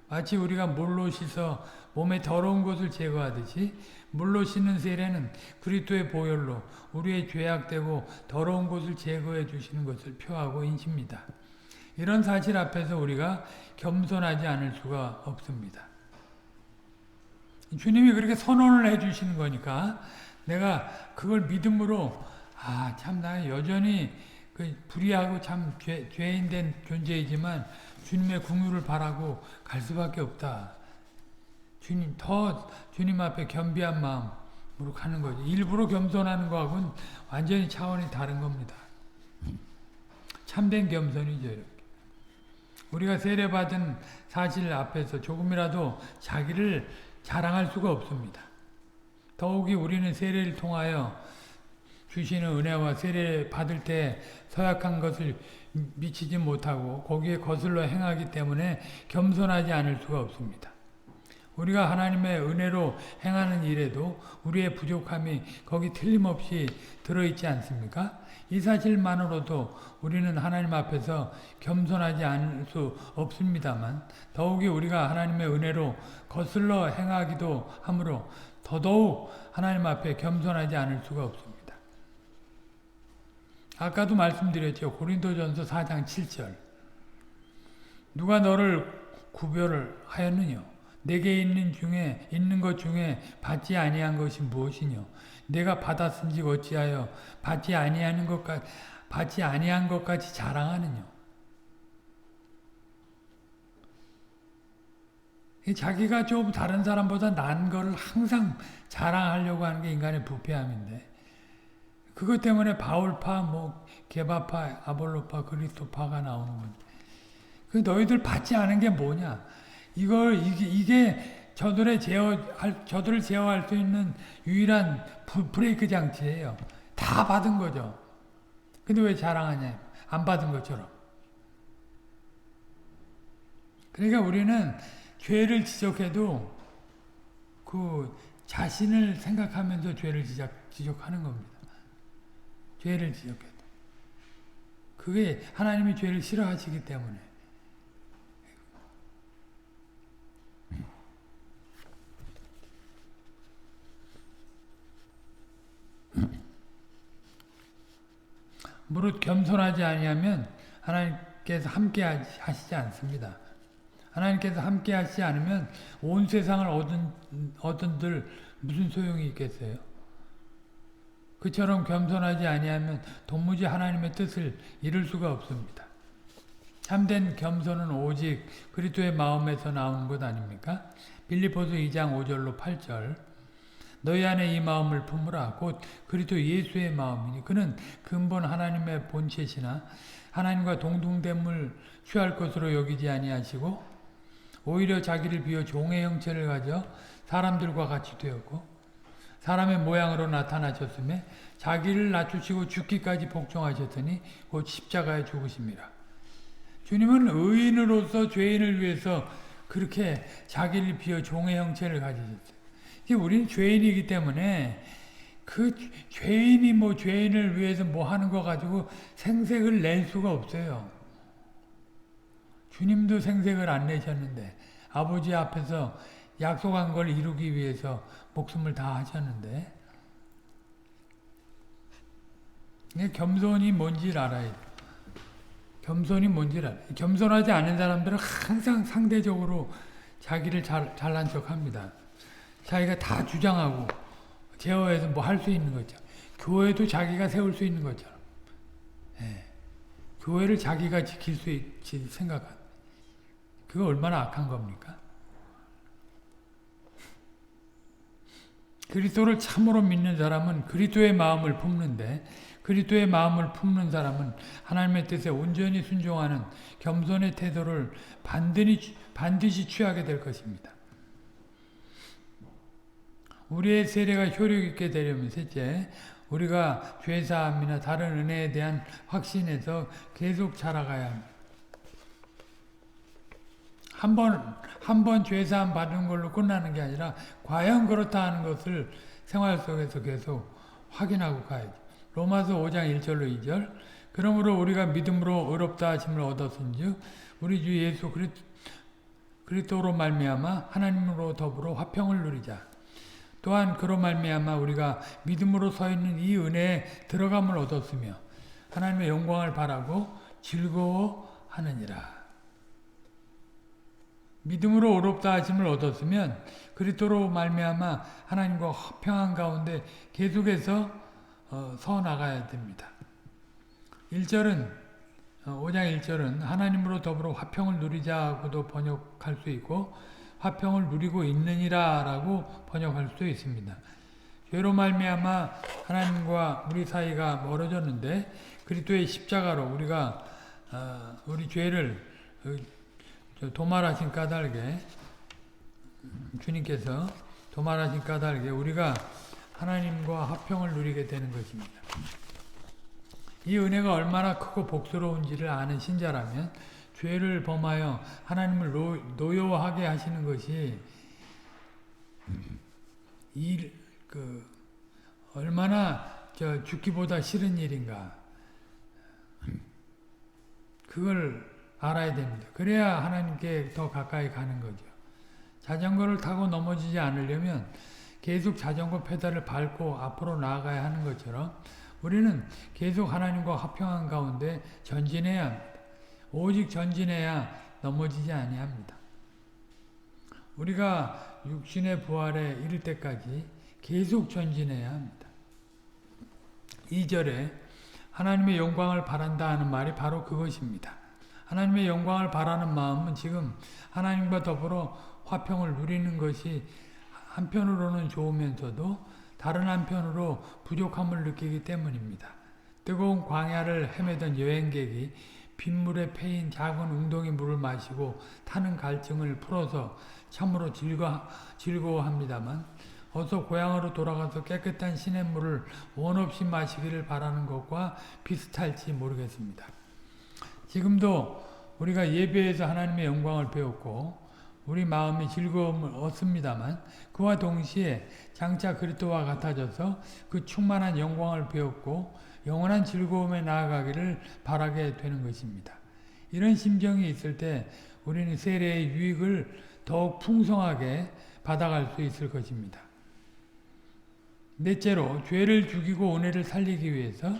마치 우리가 물로 씻어 몸의 더러운 것을 제거하듯이 물로 씻는 세례는 그리스도의 보혈로 우리의 죄악되고 더러운 것을 제거해 주시는 것을 표하고 인칩니다. 이런 사실 앞에서 우리가 겸손하지 않을 수가 없습니다. 주님이 그렇게 선언을 해 주시는 거니까 내가 그걸 믿음으로 참 나 여전히 불의하고 참 죄인된 존재이지만 주님의 긍휼을 바라고 갈 수밖에 없다. 주님 앞에 겸비한 마음으로 가는 거지. 일부러 겸손하는 거하고는 완전히 차원이 다른 겁니다. 참된 겸손이죠. 이렇게. 우리가 세례받은 사실 앞에서 조금이라도 자기를 자랑할 수가 없습니다. 더욱이 우리는 세례를 통하여 주시는 은혜와 세례 받을 때 서약한 것을 미치지 못하고 거기에 거슬러 행하기 때문에 겸손하지 않을 수가 없습니다. 우리가 하나님의 은혜로 행하는 일에도 우리의 부족함이 거기 틀림없이 들어있지 않습니까? 이 사실만으로도 우리는 하나님 앞에서 겸손하지 않을 수 없습니다만 더욱이 우리가 하나님의 은혜로 거슬러 행하기도 하므로 더더욱 하나님 앞에 겸손하지 않을 수가 없습니다. 아까도 말씀드렸죠. 고린도전서 4장 7절. 누가 너를 구별을 하였느냐? 내게 있는 것 중에 받지 아니한 것이 무엇이뇨? 내가 받았은지 어찌하여 받지 아니한 것 같이 자랑하느냐? 자기가 좀 다른 사람보다 나은 거를 항상 자랑하려고 하는 게 인간의 부패함인데 그것 때문에 바울파, 게바파, 아볼로파, 그리스도파가 나오는 건데 너희들 받지 않은 게 뭐냐? 이게 저들을 제어할 수 있는 유일한 브레이크 장치예요. 다 받은 거죠. 근데 왜 자랑하냐? 안 받은 것처럼. 그러니까 우리는 죄를 지적해도 그 자신을 생각하면서 죄를 지적하는 겁니다. 죄를 지적해도. 그게 하나님이 죄를 싫어하시기 때문에. 무릇 겸손하지 아니하면 하나님께서 함께 하시지 않습니다. 하나님께서 함께 하시지 않으면 온 세상을 얻은들 무슨 소용이 있겠어요? 그처럼 겸손하지 아니하면 도무지 하나님의 뜻을 이룰 수가 없습니다. 참된 겸손은 오직 그리스도의 마음에서 나오는 것 아닙니까? 빌립보서 2장 5절로 8절 너희 안에 이 마음을 품으라 곧 그리스도 예수의 마음이니 그는 근본 하나님의 본체시나 하나님과 동등됨을 취할 것으로 여기지 아니하시고 오히려 자기를 비워 종의 형체를 가져 사람들과 같이 되었고 사람의 모양으로 나타나셨으며 자기를 낮추시고 죽기까지 복종하셨더니 곧 십자가에 죽으심이라. 주님은 의인으로서 죄인을 위해서 그렇게 자기를 비워 종의 형체를 가지셨어요. 우리는 죄인이기 때문에 그 죄인이 죄인을 위해서 하는 거 가지고 생색을 낼 수가 없어요. 주님도 생색을 안 내셨는데 아버지 앞에서 약속한 걸 이루기 위해서 목숨을 다 하셨는데 겸손이 뭔지를 알아야 돼요. 겸손이 뭔지를 알아요. 겸손하지 않은 사람들은 항상 상대적으로 자기를 잘난 척합니다. 자기가 다 주장하고 제어해서 할 수 있는 거죠. 교회도 자기가 세울 수 있는 것처럼. 예. 교회를 자기가 지킬 수 있지 생각한. 그거 얼마나 악한 겁니까? 그리스도를 참으로 믿는 사람은 그리스도의 마음을 품는데 그리스도의 마음을 품는 사람은 하나님의 뜻에 온전히 순종하는 겸손의 태도를 반드시 취하게 될 것입니다. 우리의 세례가 효력 있게 되려면 셋째, 우리가 죄사함이나 다른 은혜에 대한 확신에서 계속 자라가야 합니다. 한 번 죄사함 받은 걸로 끝나는 게 아니라 과연 그렇다 하는 것을 생활 속에서 계속 확인하고 가야죠. 로마서 5장 1절로 2절 그러므로 우리가 믿음으로 의롭다 하심을 얻었은즉 우리 주 예수 그리스도로 말미암아 하나님으로 더불어 화평을 누리자. 또한 그로 말미암아 우리가 믿음으로 서 있는 이 은혜에 들어감을 얻었으며 하나님의 영광을 바라고 즐거워하느니라. 믿음으로 의롭다 하심을 얻었으면 그리스도로 말미암아 하나님과 화평한 가운데 계속해서 서 나가야 됩니다. 5장 1절은 하나님으로 더불어 화평을 누리자고도 번역할 수 있고 화평을 누리고 있느니라 라고 번역할 수도 있습니다. 죄로 말미암아 하나님과 우리 사이가 멀어졌는데 그리스도의 십자가로 우리가 우리 죄를 도말하신 까닭에 주님께서 도말하신 까닭에 우리가 하나님과 화평을 누리게 되는 것입니다. 이 은혜가 얼마나 크고 복스러운지를 아는 신자라면 죄를 범하여 하나님을 노여워하게 하시는 것이 얼마나 죽기보다 싫은 일인가 그걸 알아야 됩니다. 그래야 하나님께 더 가까이 가는 거죠. 자전거를 타고 넘어지지 않으려면 계속 자전거 페달을 밟고 앞으로 나아가야 하는 것처럼 우리는 계속 하나님과 화평한 가운데 전진해야 합니다. 오직 전진해야 넘어지지 아니합니다. 우리가 육신의 부활에 이를 때까지 계속 전진해야 합니다. 2절에 하나님의 영광을 바란다 하는 말이 바로 그것입니다. 하나님의 영광을 바라는 마음은 지금 하나님과 더불어 화평을 누리는 것이 한편으로는 좋으면서도 다른 한편으로 부족함을 느끼기 때문입니다. 뜨거운 광야를 헤매던 여행객이 빗물에 패인 작은 웅덩이 물을 마시고 타는 갈증을 풀어서 참으로 즐거워합니다만 어서 고향으로 돌아가서 깨끗한 시냇물을 원없이 마시기를 바라는 것과 비슷할지 모르겠습니다. 지금도 우리가 예배에서 하나님의 영광을 배웠고 우리 마음이 즐거움을 얻습니다만 그와 동시에 장차 그리스도와 같아져서 그 충만한 영광을 배웠고 영원한 즐거움에 나아가기를 바라게 되는 것입니다. 이런 심정이 있을 때 우리는 세례의 유익을 더욱 풍성하게 받아갈 수 있을 것입니다. 넷째로 죄를 죽이고 은혜를 살리기 위해서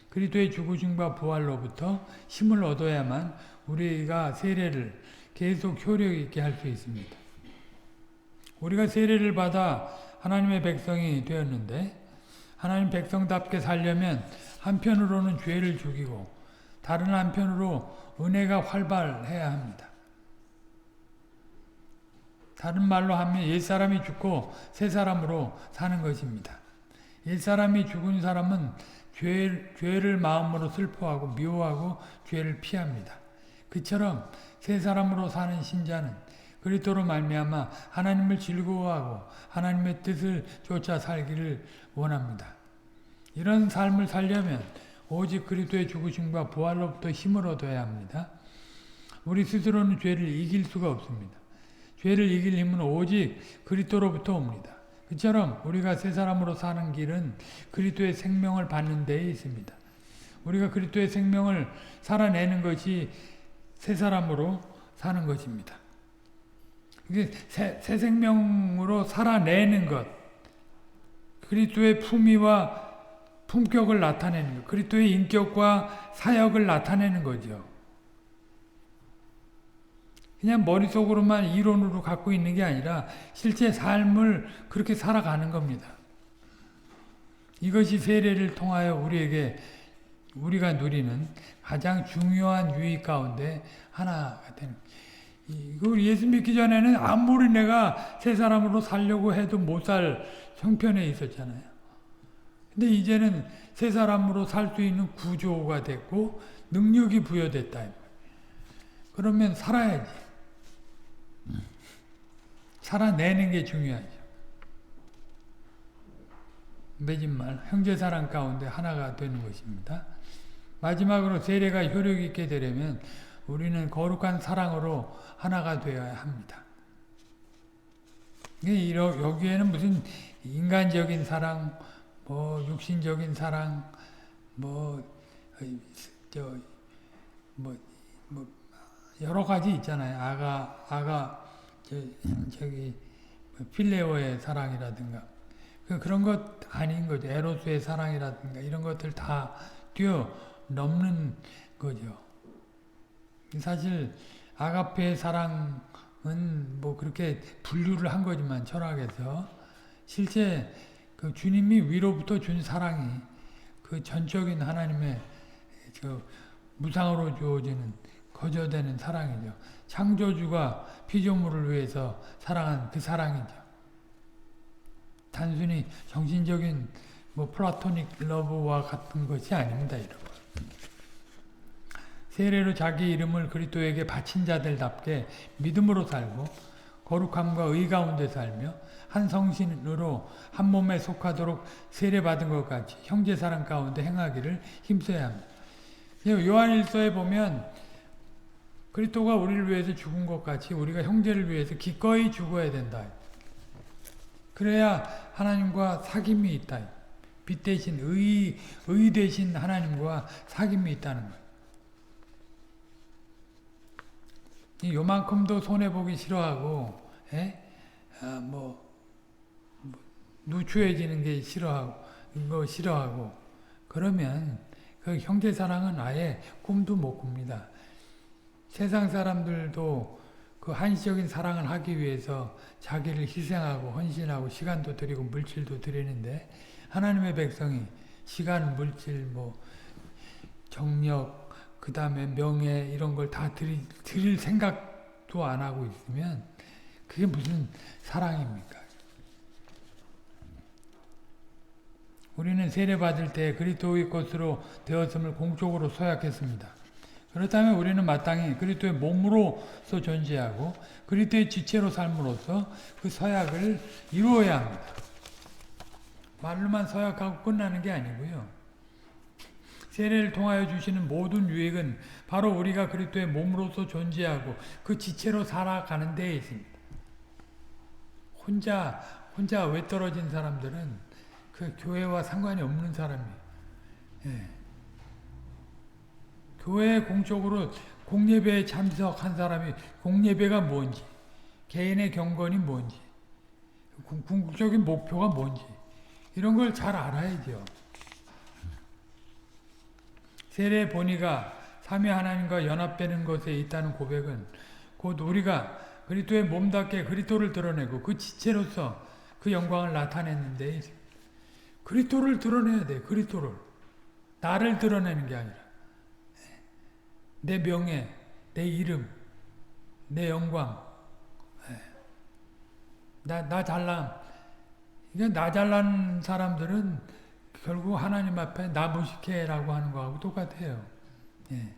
그리스도의 죽으심과 부활로부터 힘을 얻어야만 우리가 세례를 계속 효력 있게 할 수 있습니다. 우리가 세례를 받아 하나님의 백성이 되었는데 하나님 백성답게 살려면 한편으로는 죄를 죽이고 다른 한편으로 은혜가 활발해야 합니다. 다른 말로 하면 옛사람이 죽고 새사람으로 사는 것입니다. 옛사람이 죽은 사람은 죄를 마음으로 슬퍼하고 미워하고 죄를 피합니다. 그처럼 새사람으로 사는 신자는 그리스도로 말미암아 하나님을 즐거워하고 하나님의 뜻을 쫓아 살기를 원합니다. 이런 삶을 살려면 오직 그리스도의 죽으심과 부활로부터 힘을 얻어야 합니다. 우리 스스로는 죄를 이길 수가 없습니다. 죄를 이길 힘은 오직 그리스도로부터 옵니다. 그처럼 우리가 새 사람으로 사는 길은 그리스도의 생명을 받는 데에 있습니다. 우리가 그리스도의 생명을 살아내는 것이 새 사람으로 사는 것입니다. 이게 새 생명으로 살아내는 것, 그리스도의 품위와 품격을 나타내는 것, 그리스도의 인격과 사역을 나타내는 거죠. 그냥 머릿속으로만 이론으로 갖고 있는 게 아니라 실제 삶을 그렇게 살아가는 겁니다. 이것이 세례를 통하여 우리가 누리는 가장 중요한 유익 가운데 하나가 되는 거예요. 이거 예수 믿기 전에는 아무리 내가 새 사람으로 살려고 해도 못 살 형편에 있었잖아요. 근데 이제는 새 사람으로 살 수 있는 구조가 됐고 능력이 부여됐다. 그러면 살아야지. 살아내는 게 중요하죠. 맺은말 형제사랑 가운데 하나가 되는 것입니다. 마지막으로 세례가 효력 있게 되려면 우리는 거룩한 사랑으로 하나가 되어야 합니다. 여기에는 무슨 인간적인 사랑, 육신적인 사랑, 여러 가지 있잖아요. 필레오의 사랑이라든가 그런 것 아닌 거죠. 에로스의 사랑이라든가 이런 것들 다 뛰어넘는 거죠. 사실 아가페의 사랑은 그렇게 분류를 한 거지만 철학에서 실제 그 주님이 위로부터 준 사랑이 그 전적인 하나님의 무상으로 주어지는 거저되는 사랑이죠. 창조주가 피조물을 위해서 사랑한 그 사랑이죠. 단순히 정신적인 플라토닉 러브와 같은 것이 아닙니다. 여러분. 세례로 자기 이름을 그리스도에게 바친 자들답게 믿음으로 살고 거룩함과 의 가운데 살며 한 성신으로 한 몸에 속하도록 세례받은 것 같이 형제사랑 가운데 행하기를 힘써야 합니다. 요한일서에 보면 그리스도가 우리를 위해서 죽은 것 같이 우리가 형제를 위해서 기꺼이 죽어야 된다. 그래야 하나님과 사귐이 있다. 빛 대신 의 대신 하나님과 사귐이 있다는 거예요. 요만큼도 손해보기 싫어하고 누추해지는 게 싫어하고 그러면 그 형제사랑은 아예 꿈도 못 꿉니다. 세상 사람들도 그 한시적인 사랑을 하기 위해서 자기를 희생하고 헌신하고 시간도 드리고 물질도 드리는데 하나님의 백성이 시간, 물질, 정력, 그 다음에 명예 이런 걸 다 드릴 생각도 안 하고 있으면 그게 무슨 사랑입니까? 우리는 세례받을 때 그리스도의 것으로 되었음을 공적으로 서약했습니다. 그렇다면 우리는 마땅히 그리스도의 몸으로서 존재하고 그리스도의 지체로 삶으로써 그 서약을 이루어야 합니다. 말로만 서약하고 끝나는 게 아니고요. 세례를 통하여 주시는 모든 유익은 바로 우리가 그리스도의 몸으로서 존재하고 그 지체로 살아가는 데에 있습니다. 혼자 외떨어진 사람들은 그 교회와 상관이 없는 사람이에요. 예. 교회에 공적으로 공예배에 참석한 사람이 공예배가 뭔지, 개인의 경건이 뭔지, 궁극적인 목표가 뭔지 이런 걸 잘 알아야죠. 세례 본의가 삼위 하나님과 연합되는 것에 있다는 고백은 곧 우리가 그리스도의 몸답게 그리스도를 드러내고 그 지체로서 그 영광을 나타냈는데 그리스도를 드러내야 돼. 그리스도를. 나를 드러내는 게 아니라 내 명예, 내 이름, 내 영광, 나 잘남. 그러니까 나 잘난 사람들은 결국 하나님 앞에 나 무식해라고 하는 거하고 똑같아요. 예.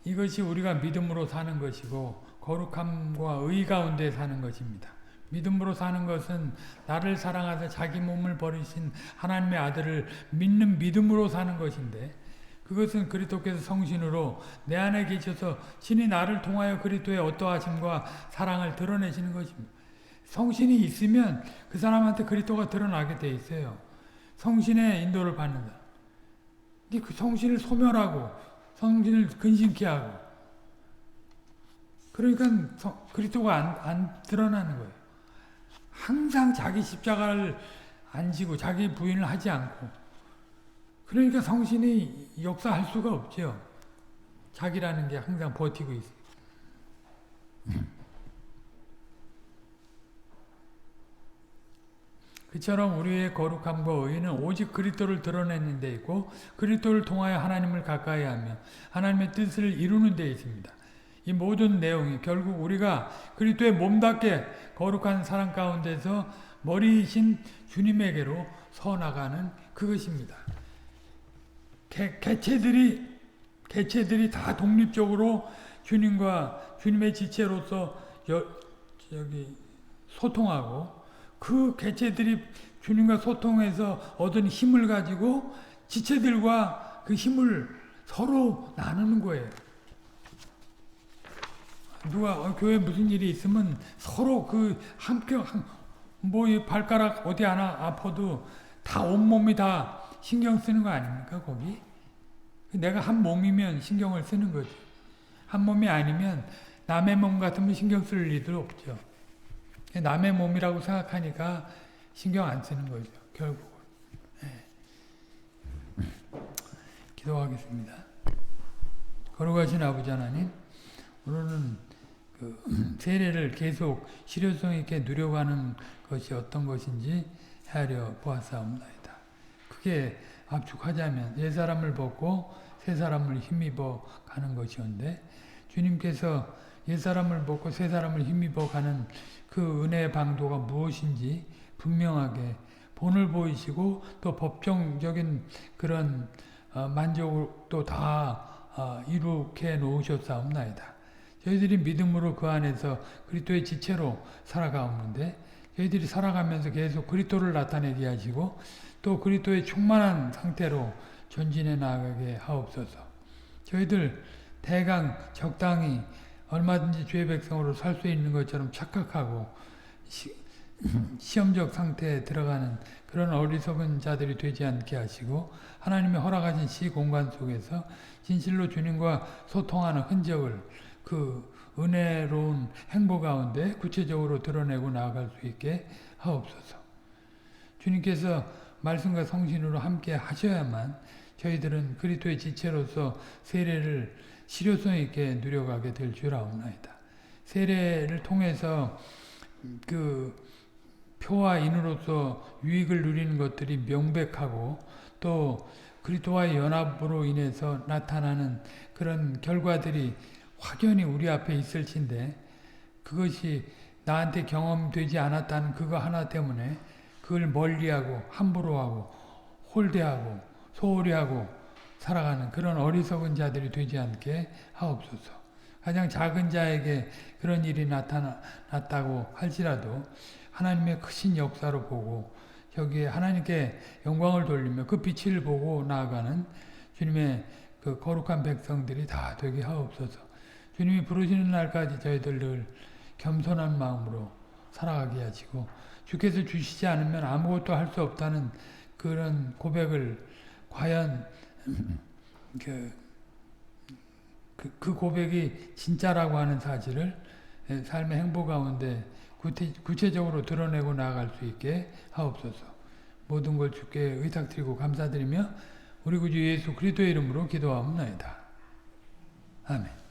이것이 우리가 믿음으로 사는 것이고 거룩함과 의 가운데 사는 것입니다. 믿음으로 사는 것은 나를 사랑하사 자기 몸을 버리신 하나님의 아들을 믿는 믿음으로 사는 것인데 그것은 그리스도께서 성신으로 내 안에 계셔서 신이 나를 통하여 그리스도의 어떠하심과 사랑을 드러내시는 것입니다. 성신이 있으면 그 사람한테 그리스도가 드러나게 돼 있어요. 성신의 인도를 받는다. 그 성신을 소멸하고 성신을 근심케 하고 그러니까 그리스도가 안 드러나는 거예요. 항상 자기 십자가를 안 지고 자기 부인을 하지 않고 그러니까 성신이 역사할 수가 없죠. 자기라는 게 항상 버티고 있어요. 그처럼 우리의 거룩함과 의는 오직 그리스도를 드러내는 데 있고 그리스도를 통하여 하나님을 가까이하며 하나님의 뜻을 이루는 데 있습니다. 이 모든 내용이 결국 우리가 그리스도의 몸답게 거룩한 사랑 가운데서 머리이신 주님에게로 서나가는 그것입니다. 개체들이 다 독립적으로 주님과 주님의 지체로서 여기 소통하고 그 개체들이 주님과 소통해서 얻은 힘을 가지고 지체들과 그 힘을 서로 나누는 거예요. 누가 교회에 무슨 일이 있으면 서로 그 함께 뭐 발가락 어디 하나 아파도 다 온몸이 다 신경 쓰는 거 아닙니까 거기? 내가 한 몸이면 신경을 쓰는 거지. 한 몸이 아니면 남의 몸 같으면 신경 쓸 일도 없죠. 남의 몸이라고 생각하니까 신경 안 쓰는 거죠. 결국은. 네. 기도하겠습니다. 거룩하신 아버지 하나님, 오늘은 그 세례를 계속 실효성 있게 누려가는 것이 어떤 것인지 헤아려 보았사옵나이다. 그게 압축하자면 옛사람을 벗고 새사람을 힘입어 가는 것이온데 주님께서 옛사람을 벗고 새사람을 힘입어 가는 그 은혜의 방도가 무엇인지 분명하게 본을 보이시고 또 법정적인 그런 만족도 다 이룩해 놓으셨사옵나이다. 저희들이 믿음으로 그 안에서 그리스도의 지체로 살아가는데 저희들이 살아가면서 계속 그리스도를 나타내게 하시고 또 그리스도의 충만한 상태로 전진해 나가게 하옵소서. 저희들 대강 적당히 얼마든지 주의 백성으로 살 수 있는 것처럼 착각하고 시험적 상태에 들어가는 그런 어리석은 자들이 되지 않게 하시고 하나님의 허락하신 시공간 속에서 진실로 주님과 소통하는 흔적을 그 은혜로운 행보 가운데 구체적으로 드러내고 나아갈 수 있게 하옵소서. 주님께서 말씀과 성신으로 함께 하셔야만 저희들은 그리스도의 지체로서 세례를 실효성 있게 누려가게 될 줄 아옵나이다. 세례를 통해서 그 표와 인으로서 유익을 누리는 것들이 명백하고 또 그리스도와의 연합으로 인해서 나타나는 그런 결과들이 확연히 우리 앞에 있을진데 그것이 나한테 경험되지 않았다는 그거 하나 때문에 그걸 멀리하고 함부로 하고 홀대하고 소홀히 하고 살아가는 그런 어리석은 자들이 되지 않게 하옵소서. 가장 작은 자에게 그런 일이 나타났다고 할지라도 하나님의 크신 역사로 보고 여기에 하나님께 영광을 돌리며 그 빛을 보고 나아가는 주님의 그 거룩한 백성들이 다 되게 하옵소서. 주님이 부르시는 날까지 저희들 늘 겸손한 마음으로 살아가게 하시고 주께서 주시지 않으면 아무것도 할 수 없다는 그런 고백을 과연 그 고백이 진짜라고 하는 사실을 삶의 행보 가운데 구체적으로 드러내고 나아갈 수 있게 하옵소서. 모든 걸 주께 의탁드리고 감사드리며 우리 구주 예수 그리스도의 이름으로 기도하옵나이다. 아멘.